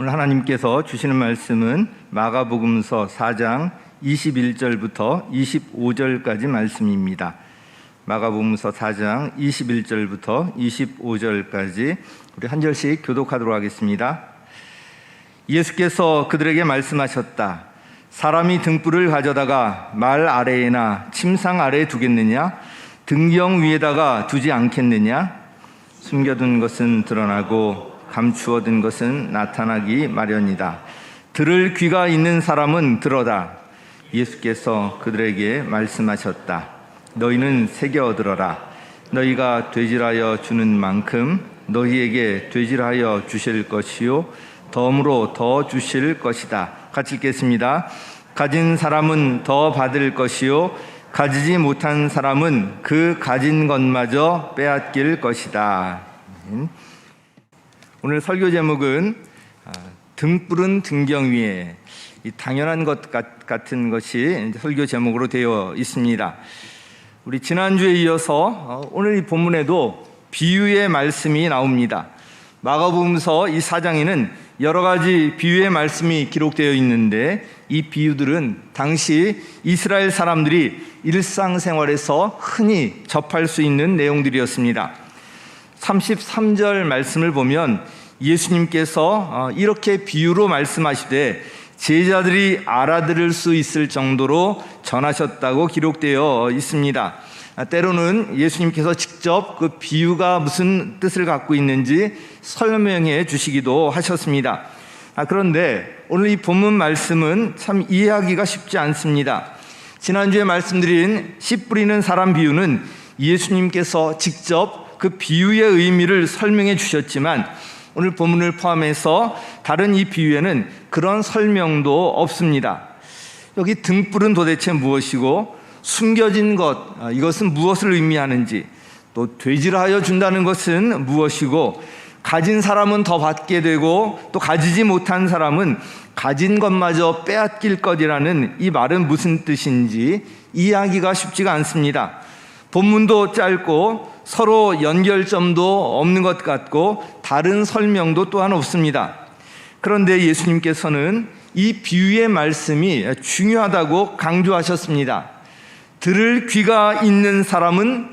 오늘 하나님께서 주시는 말씀은 마가복음서 4장 21절부터 25절까지 말씀입니다. 마가복음서 4장 21절부터 25절까지 우리 한 절씩 교독하도록 하겠습니다. 예수께서 그들에게 말씀하셨다. 사람이 등불을 가져다가 말 아래에나 침상 아래에 두겠느냐? 등경 위에다가 두지 않겠느냐? 숨겨둔 것은 드러나고 감추어둔 것은 나타나기 마련이다. 들을 귀가 있는 사람은 들어라. 예수께서 그들에게 말씀하셨다. 너희는 새겨 들어라. 너희가 되질하여 주는 만큼 너희에게 되질하여 주실 것이요 덤으로 더 주실 것이다. 같이 읽겠습니다. 가진 사람은 더 받을 것이요 가지지 못한 사람은 그 가진 것마저 빼앗길 것이다. 오늘 설교 제목은 등불은 등경 위에, 이 당연한 것 같은 것이 설교 제목으로 되어 있습니다. 우리 지난주에 이어서 오늘 이 본문에도 비유의 말씀이 나옵니다. 마가복음서 이 4장에는 여러 가지 비유의 말씀이 기록되어 있는데 이 비유들은 당시 이스라엘 사람들이 일상생활에서 흔히 접할 수 있는 내용들이었습니다. 33절 말씀을 보면 예수님께서 이렇게 비유로 말씀하시되 제자들이 알아들을 수 있을 정도로 전하셨다고 기록되어 있습니다. 때로는 예수님께서 직접 그 비유가 무슨 뜻을 갖고 있는지 설명해 주시기도 하셨습니다. 그런데 오늘 이 본문 말씀은 참 이해하기가 쉽지 않습니다. 지난주에 말씀드린 씨 뿌리는 사람 비유는 예수님께서 직접 그 비유의 의미를 설명해 주셨지만 오늘 본문을 포함해서 다른 이 비유에는 그런 설명도 없습니다. 여기 등불은 도대체 무엇이고 숨겨진 것, 이것은 무엇을 의미하는지, 또 되질하여 준다는 것은 무엇이고 가진 사람은 더 받게 되고 또 가지지 못한 사람은 가진 것마저 빼앗길 것이라는 이 말은 무슨 뜻인지 이해하기가 쉽지가 않습니다. 본문도 짧고 서로 연결점도 없는 것 같고 다른 설명도 또한 없습니다. 그런데 예수님께서는 이 비유의 말씀이 중요하다고 강조하셨습니다. 들을 귀가 있는 사람은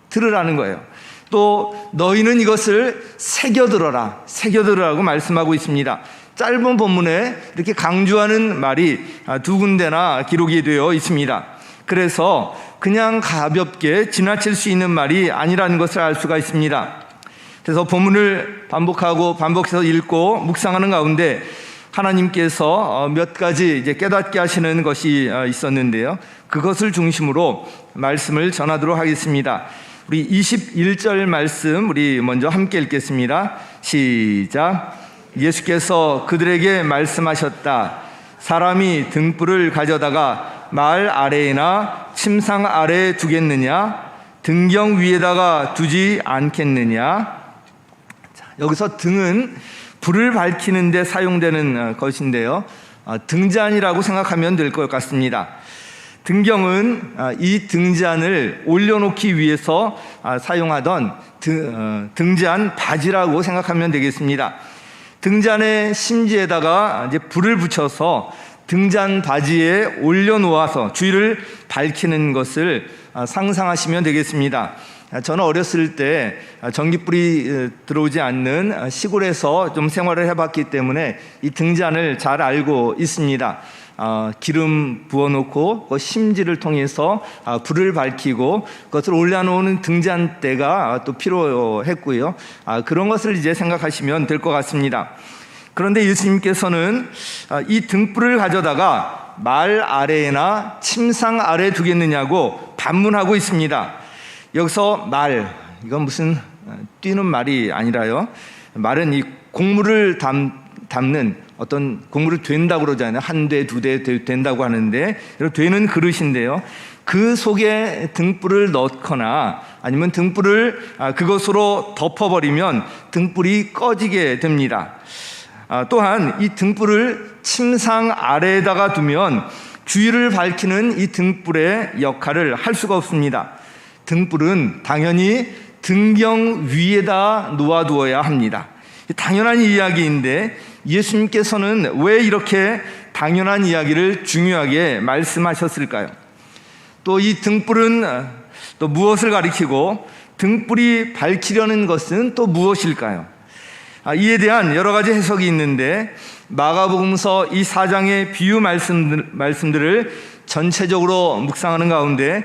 들으라는 거예요. 또 너희는 이것을 새겨들으라고 말씀하고 있습니다. 짧은 본문에 이렇게 강조하는 말이 두 군데나 기록이 되어 있습니다. 그래서 그냥 가볍게 지나칠 수 있는 말이 아니라는 것을 알 수가 있습니다. 그래서 본문을 반복해서 읽고 묵상하는 가운데 하나님께서 몇 가지 이제 깨닫게 하시는 것이 있었는데요. 그것을 중심으로 말씀을 전하도록 하겠습니다. 우리 21절 말씀 우리 먼저 함께 읽겠습니다. 시작. 예수께서 그들에게 말씀하셨다. 사람이 등불을 가져다가 말 아래에나 침상 아래에 두겠느냐? 등경 위에다가 두지 않겠느냐? 자, 여기서 등은 불을 밝히는 데 사용되는 것인데요. 등잔이라고 생각하면 될 것 같습니다. 등경은 이 등잔을 올려놓기 위해서 사용하던 등잔 바지라고 생각하면 되겠습니다. 등잔의 심지에다가 이제 불을 붙여서 등잔 바지에 올려놓아서 주위를 밝히는 것을 상상하시면 되겠습니다. 저는 어렸을 때 전기불이 들어오지 않는 시골에서 좀 생활을 해봤기 때문에 이 등잔을 잘 알고 있습니다. 기름 부어놓고 그 심지를 통해서 불을 밝히고 그것을 올려놓는 등잔대가 또 필요했고요. 그런 것을 이제 생각하시면 될 것 같습니다. 그런데 예수님께서는 이 등불을 가져다가 말 아래에나 침상 아래에 두겠느냐고 반문하고 있습니다. 여기서 말, 이건 무슨 뛰는 말이 아니라요. 말은 이 곡물을 담는 어떤 곡물을 된다고 그러잖아요. 한 대, 두 대 된다고 하는데 되는 그릇인데요. 그 속에 등불을 넣거나 아니면 등불을 그것으로 덮어버리면 등불이 꺼지게 됩니다. 또한 이 등불을 침상 아래에다가 두면 주위를 밝히는 이 등불의 역할을 할 수가 없습니다. 등불은 당연히 등경 위에다 놓아두어야 합니다. 당연한 이야기인데 예수님께서는 왜 이렇게 당연한 이야기를 중요하게 말씀하셨을까요? 또 이 등불은 또 무엇을 가리키고 등불이 밝히려는 것은 또 무엇일까요? 이에 대한 여러 가지 해석이 있는데 마가복음서 이 4장의 비유 말씀들을 전체적으로 묵상하는 가운데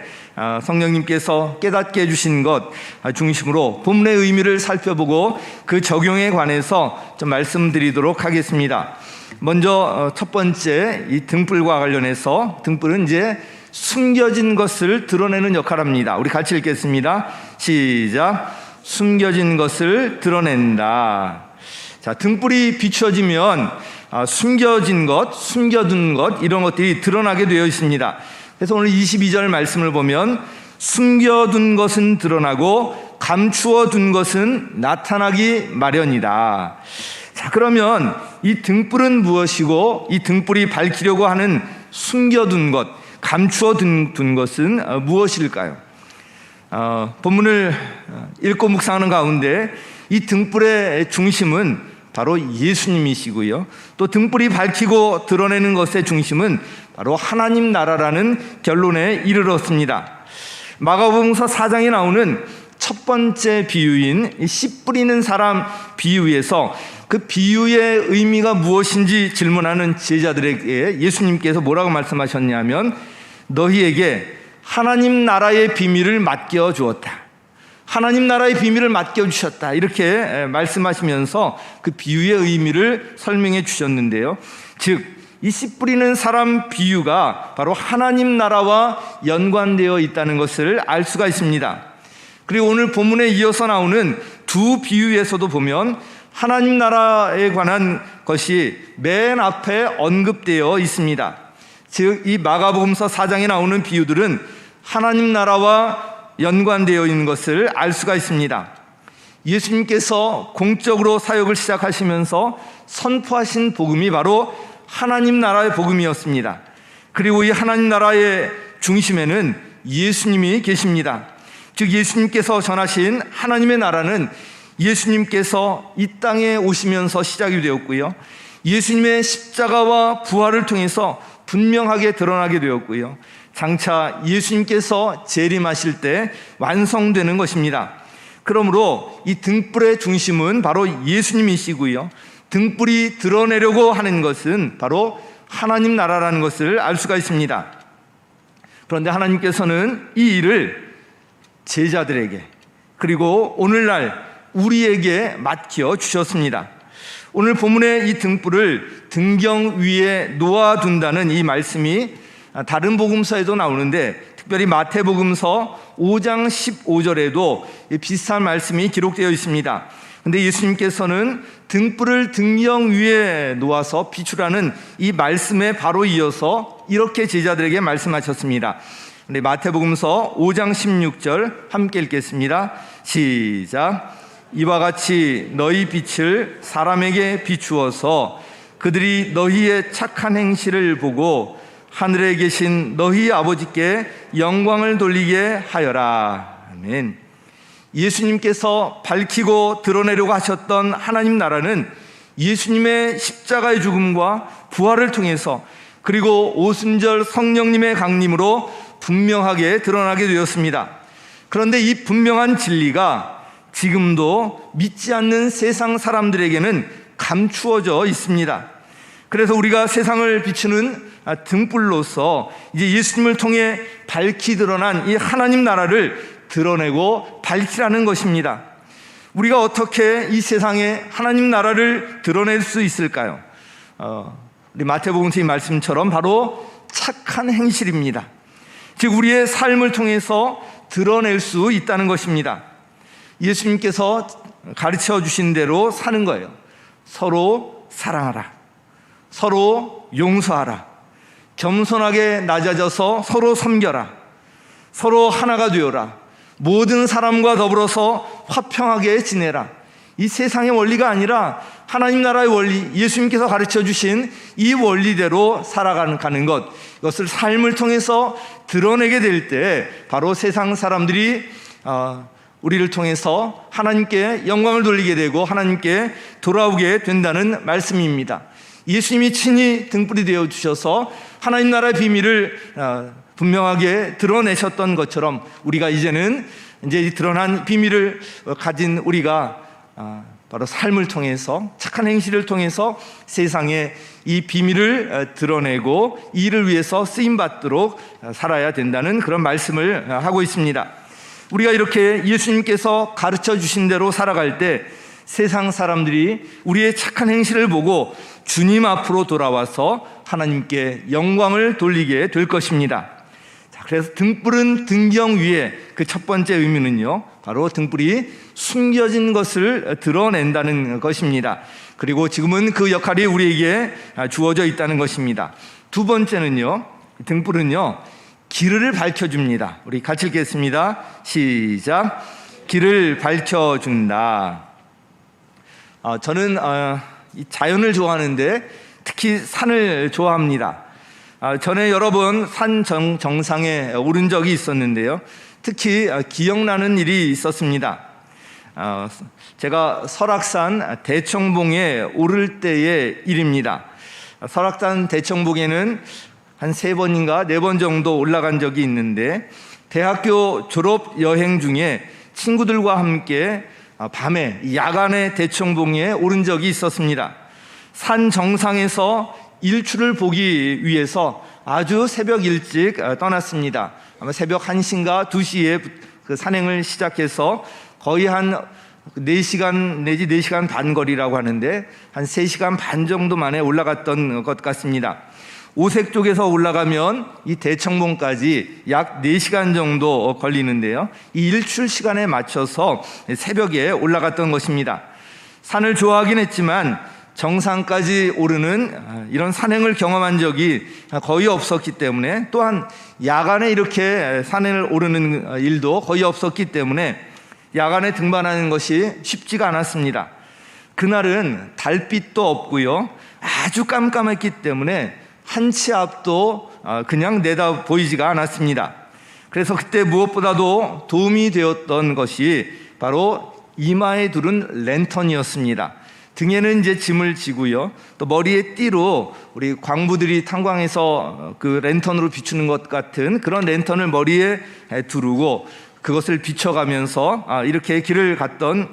성령님께서 깨닫게 해주신 것 중심으로 본문의 의미를 살펴보고 그 적용에 관해서 좀 말씀드리도록 하겠습니다. 먼저 첫 번째 이 등불과 관련해서 등불은 이제 숨겨진 것을 드러내는 역할을 합니다. 우리 같이 읽겠습니다. 시작. 숨겨진 것을 드러낸다. 자, 등불이 비춰지면 숨겨진 것, 숨겨둔 것 이런 것들이 드러나게 되어 있습니다. 그래서 오늘 22절 말씀을 보면 숨겨둔 것은 드러나고 감추어둔 것은 나타나기 마련이다. 자, 그러면 이 등불은 무엇이고 이 등불이 밝히려고 하는 숨겨둔 것, 감추어둔 것은 무엇일까요? 본문을 읽고 묵상하는 가운데 이 등불의 중심은 바로 예수님이시고요. 또 등불이 밝히고 드러내는 것의 중심은 바로 하나님 나라라는 결론에 이르렀습니다. 마가복음서 4장에 나오는 첫 번째 비유인 씨 뿌리는 사람 비유에서 그 비유의 의미가 무엇인지 질문하는 제자들에게 예수님께서 뭐라고 말씀하셨냐면 너희에게 하나님 나라의 비밀을 맡겨주었다. 하나님 나라의 비밀을 맡겨주셨다. 이렇게 말씀하시면서 그 비유의 의미를 설명해 주셨는데요. 즉, 이 씨 뿌리는 사람 비유가 바로 하나님 나라와 연관되어 있다는 것을 알 수가 있습니다. 그리고 오늘 본문에 이어서 나오는 두 비유에서도 보면 하나님 나라에 관한 것이 맨 앞에 언급되어 있습니다. 즉, 이 마가복음서 4장에 나오는 비유들은 하나님 나라와 연관되어 있는 것을 알 수가 있습니다. 예수님께서 공적으로 사역을 시작하시면서 선포하신 복음이 바로 하나님 나라의 복음이었습니다. 그리고 이 하나님 나라의 중심에는 예수님이 계십니다. 즉 예수님께서 전하신 하나님의 나라는 예수님께서 이 땅에 오시면서 시작이 되었고요. 예수님의 십자가와 부활을 통해서 분명하게 드러나게 되었고요. 장차 예수님께서 재림하실 때 완성되는 것입니다. 그러므로 이 등불의 중심은 바로 예수님이시고요. 등불이 드러내려고 하는 것은 바로 하나님 나라라는 것을 알 수가 있습니다. 그런데 하나님께서는 이 일을 제자들에게 그리고 오늘날 우리에게 맡겨 주셨습니다. 오늘 본문의 이 등불을 등경 위에 놓아둔다는 이 말씀이 다른 복음서에도 나오는데 특별히 마태복음서 5장 15절에도 비슷한 말씀이 기록되어 있습니다. 그런데 예수님께서는 등불을 등경 위에 놓아서 비추라는 이 말씀에 바로 이어서 이렇게 제자들에게 말씀하셨습니다. 근데 마태복음서 5장 16절 함께 읽겠습니다. 시작. 이와 같이 너희 빛을 사람에게 비추어서 그들이 너희의 착한 행실을 보고 하늘에 계신 너희 아버지께 영광을 돌리게 하여라. 아멘. 예수님께서 밝히고 드러내려고 하셨던 하나님 나라는 예수님의 십자가의 죽음과 부활을 통해서 그리고 오순절 성령님의 강림으로 분명하게 드러나게 되었습니다. 그런데 이 분명한 진리가 지금도 믿지 않는 세상 사람들에게는 감추어져 있습니다. 그래서 우리가 세상을 비추는 등불로서 이제 예수님을 통해 밝히 드러난 이 하나님 나라를 드러내고 밝히라는 것입니다. 우리가 어떻게 이 세상에 하나님 나라를 드러낼 수 있을까요? 우리 마태복음서의 말씀처럼 바로 착한 행실입니다. 즉 우리의 삶을 통해서 드러낼 수 있다는 것입니다. 예수님께서 가르쳐 주신 대로 사는 거예요. 서로 사랑하라. 서로 용서하라. 겸손하게 낮아져서 서로 섬겨라. 서로 하나가 되어라. 모든 사람과 더불어서 화평하게 지내라. 이 세상의 원리가 아니라 하나님 나라의 원리, 예수님께서 가르쳐 주신 이 원리대로 살아가는 것, 이것을 삶을 통해서 드러내게 될 때 바로 세상 사람들이 우리를 통해서 하나님께 영광을 돌리게 되고 하나님께 돌아오게 된다는 말씀입니다. 예수님이 친히 등불이 되어 주셔서 하나님 나라의 비밀을 분명하게 드러내셨던 것처럼 우리가 이제는 이제 드러난 비밀을 가진 우리가 바로 삶을 통해서 착한 행실을 통해서 세상에 이 비밀을 드러내고 이를 위해서 쓰임받도록 살아야 된다는 그런 말씀을 하고 있습니다. 우리가 이렇게 예수님께서 가르쳐 주신 대로 살아갈 때 세상 사람들이 우리의 착한 행실을 보고 주님 앞으로 돌아와서 하나님께 영광을 돌리게 될 것입니다. 그래서 등불은 등경 위에 그 첫 번째 의미는요, 바로 등불이 숨겨진 것을 드러낸다는 것입니다. 그리고 지금은 그 역할이 우리에게 주어져 있다는 것입니다. 두 번째는요, 등불은요 길을 밝혀줍니다. 우리 같이 읽겠습니다. 시작. 길을 밝혀준다. 저는 이 자연을 좋아하는데 특히 산을 좋아합니다. 전에 여러 번 산 정상에 오른 적이 있었는데요, 특히 기억나는 일이 있었습니다. 제가 설악산 대청봉에 오를 때의 일입니다. 설악산 대청봉에는 한 3번인가 4번 정도 올라간 적이 있는데, 대학교 졸업 여행 중에 친구들과 함께 밤에 야간에 대청봉에 오른 적이 있었습니다. 산 정상에서 일출을 보기 위해서 아주 새벽 일찍 떠났습니다. 아마 새벽 1시인가 2시에 그 산행을 시작해서 거의 한 4시간 내지 4시간 반 거리라고 하는데 한 3시간 반 정도 만에 올라갔던 것 같습니다. 오색 쪽에서 올라가면 이 대청봉까지 약 4시간 정도 걸리는데요, 이 일출 시간에 맞춰서 새벽에 올라갔던 것입니다. 산을 좋아하긴 했지만 정상까지 오르는 이런 산행을 경험한 적이 거의 없었기 때문에, 또한 야간에 이렇게 산행을 오르는 일도 거의 없었기 때문에 야간에 등반하는 것이 쉽지가 않았습니다. 그날은 달빛도 없고요, 아주 깜깜했기 때문에 한 치 앞도 그냥 내다 보이지가 않았습니다. 그래서 그때 무엇보다도 도움이 되었던 것이 바로 이마에 두른 랜턴이었습니다. 등에는 이제 짐을 지고요, 또 머리에 띠로 우리 광부들이 탄광에서 그 랜턴으로 비추는 것 같은 그런 랜턴을 머리에 두르고 그것을 비춰가면서 이렇게 길을 갔던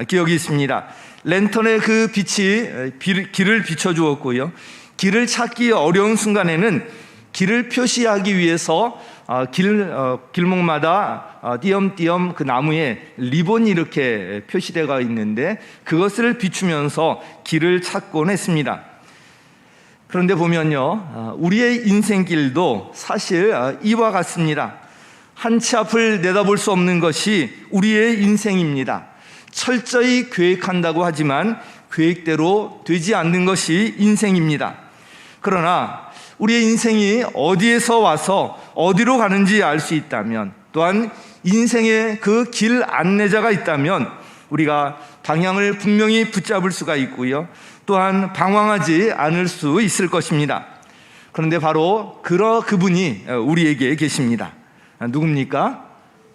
기억이 있습니다. 랜턴의 그 빛이 길을 비춰주었고요, 길을 찾기 어려운 순간에는 길을 표시하기 위해서 길목마다 띄엄띄엄 그 나무에 리본이 이렇게 표시되어 있는데 그것을 비추면서 길을 찾곤 했습니다. 그런데 보면요, 우리의 인생길도 사실 이와 같습니다. 한 치 앞을 내다볼 수 없는 것이 우리의 인생입니다. 철저히 계획한다고 하지만 계획대로 되지 않는 것이 인생입니다. 그러나 우리의 인생이 어디에서 와서 어디로 가는지 알 수 있다면, 또한 인생의 그 길 안내자가 있다면 우리가 방향을 분명히 붙잡을 수가 있고요, 또한 방황하지 않을 수 있을 것입니다. 그런데 바로 그분이 우리에게 계십니다. 누굽니까?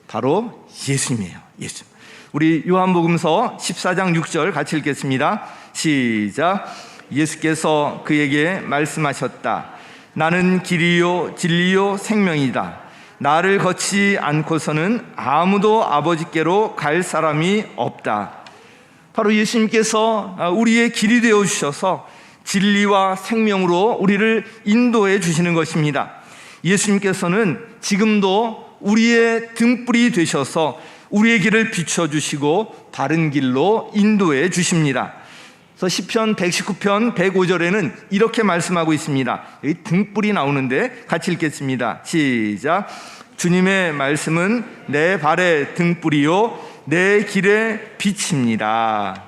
바로 예수님이에요. 예수. 우리 요한복음서 14장 6절 같이 읽겠습니다. 시작. 예수께서 그에게 말씀하셨다. 나는 길이요 진리요 생명이다. 나를 걷지 않고서는 아무도 아버지께로 갈 사람이 없다. 바로 예수님께서 우리의 길이 되어 주셔서 진리와 생명으로 우리를 인도해 주시는 것입니다. 예수님께서는 지금도 우리의 등불이 되셔서 우리의 길을 비춰주시고 바른 길로 인도해 주십니다. 그래서 시편 119편 105절에는 이렇게 말씀하고 있습니다. 여기 등불이 나오는데 같이 읽겠습니다. 시작. 주님의 말씀은 내 발의 등불이요 내 길의 빛입니다.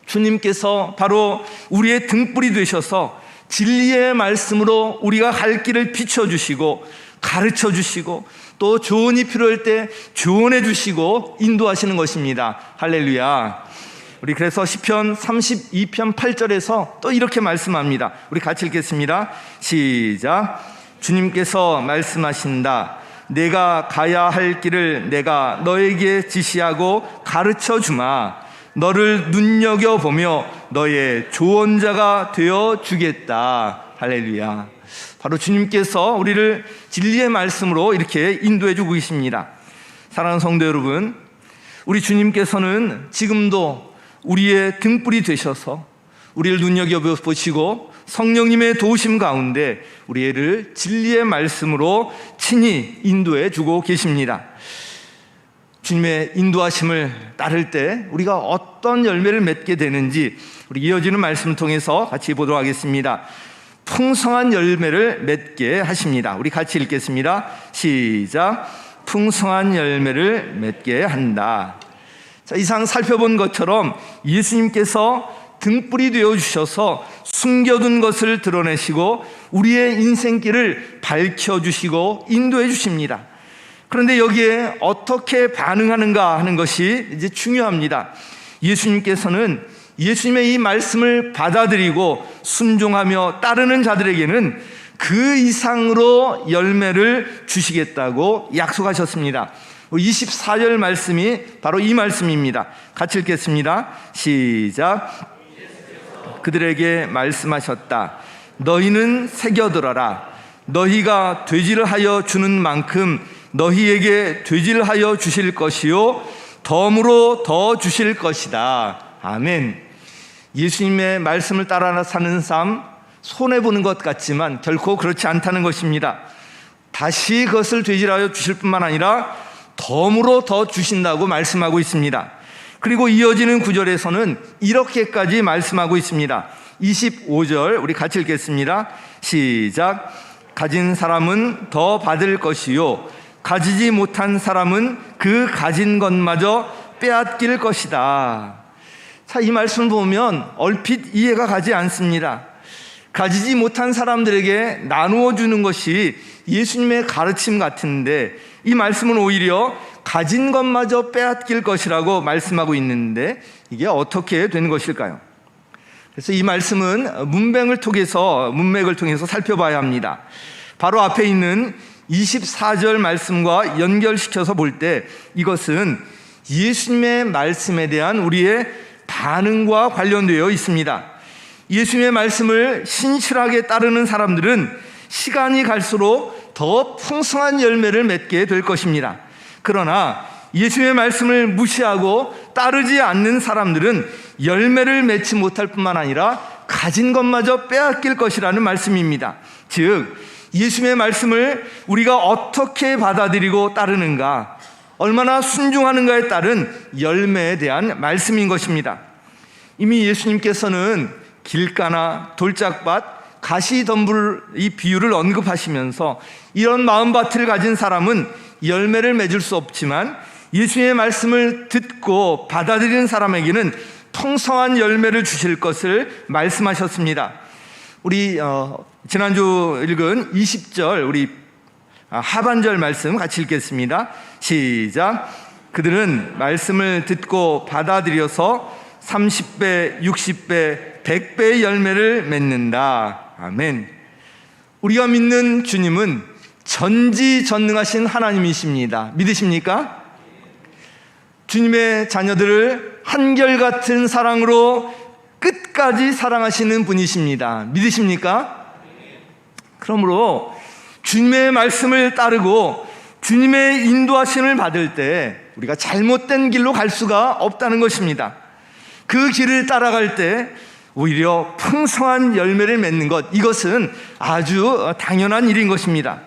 주님께서 바로 우리의 등불이 되셔서 진리의 말씀으로 우리가 갈 길을 비춰주시고 가르쳐주시고 또 조언이 필요할 때 조언해 주시고 인도하시는 것입니다. 할렐루야. 우리 그래서 시편 32편 8절에서 또 이렇게 말씀합니다. 우리 같이 읽겠습니다. 시작. 주님께서 말씀하신다. 내가 가야 할 길을 내가 너에게 지시하고 가르쳐 주마. 너를 눈여겨보며 너의 조언자가 되어 주겠다. 할렐루야. 바로 주님께서 우리를 진리의 말씀으로 이렇게 인도해 주고 계십니다. 사랑하는 성도 여러분, 우리 주님께서는 지금도 우리의 등불이 되셔서 우리를 눈여겨보시고 성령님의 도우심 가운데 우리를 진리의 말씀으로 친히 인도해 주고 계십니다. 주님의 인도하심을 따를 때 우리가 어떤 열매를 맺게 되는지 우리 이어지는 말씀을 통해서 같이 보도록 하겠습니다. 풍성한 열매를 맺게 하십니다. 우리 같이 읽겠습니다. 시작. 풍성한 열매를 맺게 한다. 자, 이상 살펴본 것처럼 예수님께서 등불이 되어주셔서 숨겨둔 것을 드러내시고 우리의 인생길을 밝혀주시고 인도해 주십니다. 그런데 여기에 어떻게 반응하는가 하는 것이 이제 중요합니다. 예수님께서는 예수님의 이 말씀을 받아들이고 순종하며 따르는 자들에게는 그 이상으로 열매를 주시겠다고 약속하셨습니다. 24절 말씀이 바로 이 말씀입니다. 같이 읽겠습니다. 시작. 그들에게 말씀하셨다. 너희는 새겨들어라. 너희가 되질하여 주는 만큼 너희에게 되질하여 주실 것이요 덤으로 더 주실 것이다. 아멘. 예수님의 말씀을 따라 사는 삶, 손해보는 것 같지만 결코 그렇지 않다는 것입니다. 다시 그것을 되질하여 주실 뿐만 아니라 덤으로 더 주신다고 말씀하고 있습니다. 그리고 이어지는 구절에서는 이렇게까지 말씀하고 있습니다. 25절 우리 같이 읽겠습니다. 시작. 가진 사람은 더 받을 것이요 가지지 못한 사람은 그 가진 것마저 빼앗길 것이다. 자, 이 말씀 보면 얼핏 이해가 가지 않습니다. 가지지 못한 사람들에게 나누어 주는 것이 예수님의 가르침 같은데 이 말씀은 오히려 가진 것마저 빼앗길 것이라고 말씀하고 있는데 이게 어떻게 되는 것일까요? 그래서 이 말씀은 문맥을 통해서 살펴봐야 합니다. 바로 앞에 있는 24절 말씀과 연결시켜서 볼 때 이것은 예수님의 말씀에 대한 우리의 반응과 관련되어 있습니다. 예수님의 말씀을 신실하게 따르는 사람들은 시간이 갈수록 더 풍성한 열매를 맺게 될 것입니다. 그러나 예수님의 말씀을 무시하고 따르지 않는 사람들은 열매를 맺지 못할 뿐만 아니라 가진 것마저 빼앗길 것이라는 말씀입니다. 즉 예수님의 말씀을 우리가 어떻게 받아들이고 따르는가, 얼마나 순종하는가에 따른 열매에 대한 말씀인 것입니다. 이미 예수님께서는 길가나 돌짝밭, 가시덤불 이 비유를 언급하시면서 이런 마음밭을 가진 사람은 열매를 맺을 수 없지만 예수님의 말씀을 듣고 받아들이는 사람에게는 풍성한 열매를 주실 것을 말씀하셨습니다. 우리 지난주 읽은 20절 우리 하반절 말씀 같이 읽겠습니다. 시작. 그들은 말씀을 듣고 받아들여서 30배, 60배, 100배의 열매를 맺는다. 아멘. 우리가 믿는 주님은 전지전능하신 하나님이십니다. 믿으십니까? 주님의 자녀들을 한결같은 사랑으로 끝까지 사랑하시는 분이십니다. 믿으십니까? 그러므로 주님의 말씀을 따르고 주님의 인도하심을 받을 때 우리가 잘못된 길로 갈 수가 없다는 것입니다. 그 길을 따라갈 때 오히려 풍성한 열매를 맺는 것, 이것은 아주 당연한 일인 것입니다.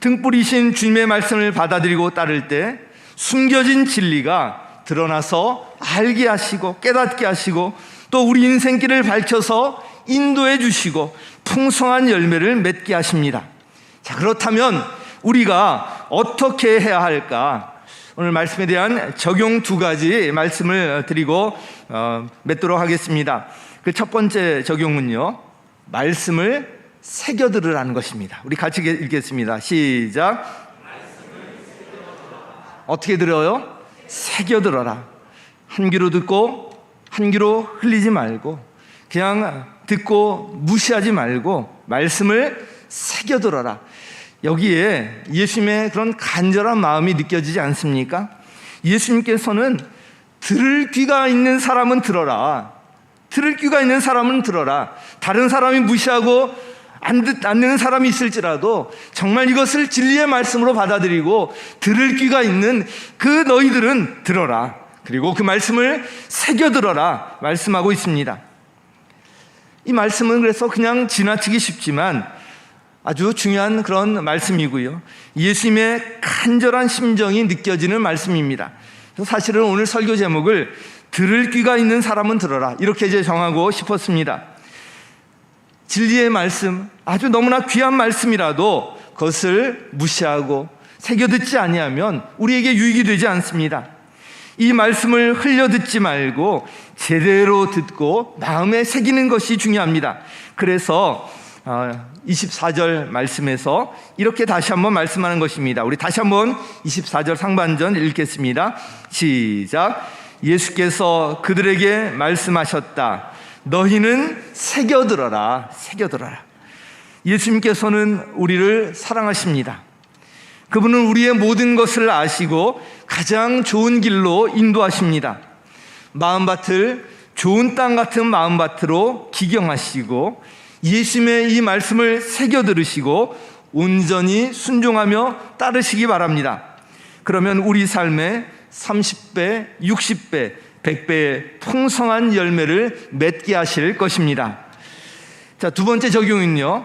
등불이신 주님의 말씀을 받아들이고 따를 때 숨겨진 진리가 드러나서 알게 하시고 깨닫게 하시고 또 우리 인생길을 밝혀서 인도해 주시고 풍성한 열매를 맺게 하십니다. 자, 그렇다면 우리가 어떻게 해야 할까? 오늘 말씀에 대한 적용 두 가지 말씀을 드리고 맺도록 하겠습니다. 그 첫 번째 적용은요, 말씀을 새겨들으라는 것입니다. 우리 같이 읽겠습니다. 시작. 어떻게 들어요? 새겨들어라. 한 귀로 듣고 한 귀로 흘리지 말고 그냥 듣고 무시하지 말고 말씀을 새겨들어라. 여기에 예수님의 그런 간절한 마음이 느껴지지 않습니까? 예수님께서는 들을 귀가 있는 사람은 들어라. 들을 귀가 있는 사람은 들어라. 다른 사람이 무시하고 안 듣는 사람이 있을지라도 정말 이것을 진리의 말씀으로 받아들이고 들을 귀가 있는 그 너희들은 들어라. 그리고 그 말씀을 새겨들어라 말씀하고 있습니다. 이 말씀은 그래서 그냥 지나치기 쉽지만 아주 중요한 그런 말씀이고요. 예수님의 간절한 심정이 느껴지는 말씀입니다. 사실은 오늘 설교 제목을 들을 귀가 있는 사람은 들어라 이렇게 이제 정하고 싶었습니다. 진리의 말씀, 아주 너무나 귀한 말씀이라도 그것을 무시하고 새겨듣지 아니하면 우리에게 유익이 되지 않습니다. 이 말씀을 흘려듣지 말고 제대로 듣고 마음에 새기는 것이 중요합니다. 그래서 24절 말씀에서 이렇게 다시 한번 말씀하는 것입니다. 우리 다시 한번 24절 상반전 읽겠습니다. 시작. 예수께서 그들에게 말씀하셨다. 너희는 새겨들어라. 새겨들어라. 예수님께서는 우리를 사랑하십니다. 그분은 우리의 모든 것을 아시고 가장 좋은 길로 인도하십니다. 마음밭을 좋은 땅 같은 마음밭으로 기경하시고 예수님의 이 말씀을 새겨 들으시고 온전히 순종하며 따르시기 바랍니다. 그러면 우리 삶에 30배, 60배, 100배의 풍성한 열매를 맺게 하실 것입니다. 자, 두 번째 적용은요,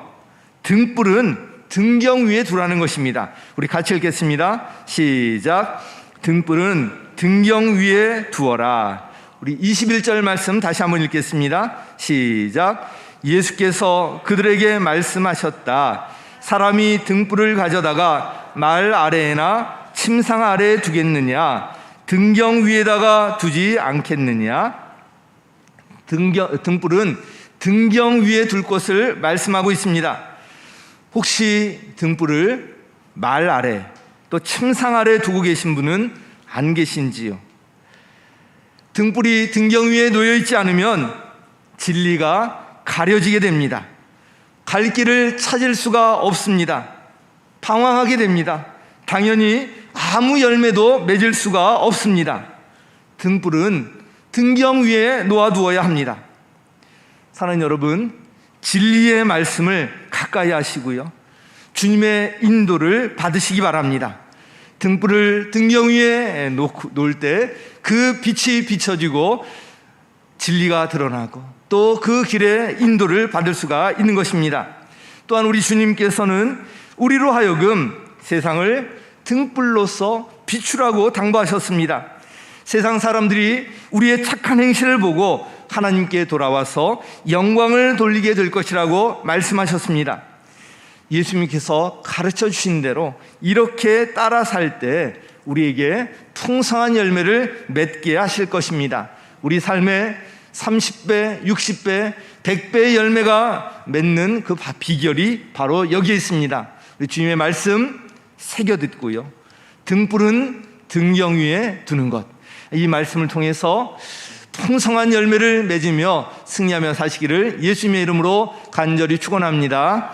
등불은 등경 위에 두라는 것입니다. 우리 같이 읽겠습니다. 시작. 등불은 등경 위에 두어라. 우리 21절 말씀 다시 한번 읽겠습니다. 시작. 예수께서 그들에게 말씀하셨다. 사람이 등불을 가져다가 말 아래에나 침상 아래에 두겠느냐? 등경 위에다가 두지 않겠느냐? 등불은 등경 위에 둘 것을 말씀하고 있습니다. 혹시 등불을 말 아래 또 침상 아래 두고 계신 분은 안 계신지요? 등불이 등경 위에 놓여 있지 않으면 진리가 가려지게 됩니다. 갈 길을 찾을 수가 없습니다. 방황하게 됩니다. 당연히 아무 열매도 맺을 수가 없습니다. 등불은 등경 위에 놓아두어야 합니다. 사랑하는 여러분, 진리의 말씀을 가까이 하시고요, 주님의 인도를 받으시기 바랍니다. 등불을 등경 위에 놓을 때 그 빛이 비춰지고 진리가 드러나고 또 그 길에 인도를 받을 수가 있는 것입니다. 또한 우리 주님께서는 우리로 하여금 세상을 등불로서 비추라고 당부하셨습니다. 세상 사람들이 우리의 착한 행실을 보고 하나님께 돌아와서 영광을 돌리게 될 것이라고 말씀하셨습니다. 예수님께서 가르쳐 주신 대로 이렇게 따라 살 때 우리에게 풍성한 열매를 맺게 하실 것입니다. 우리 삶에 30배, 60배, 100배의 열매가 맺는 그 비결이 바로 여기에 있습니다. 우리 주님의 말씀 새겨 듣고요, 등불은 등경 위에 두는 것, 이 말씀을 통해서 풍성한 열매를 맺으며 승리하며 사시기를 예수님의 이름으로 간절히 축원합니다.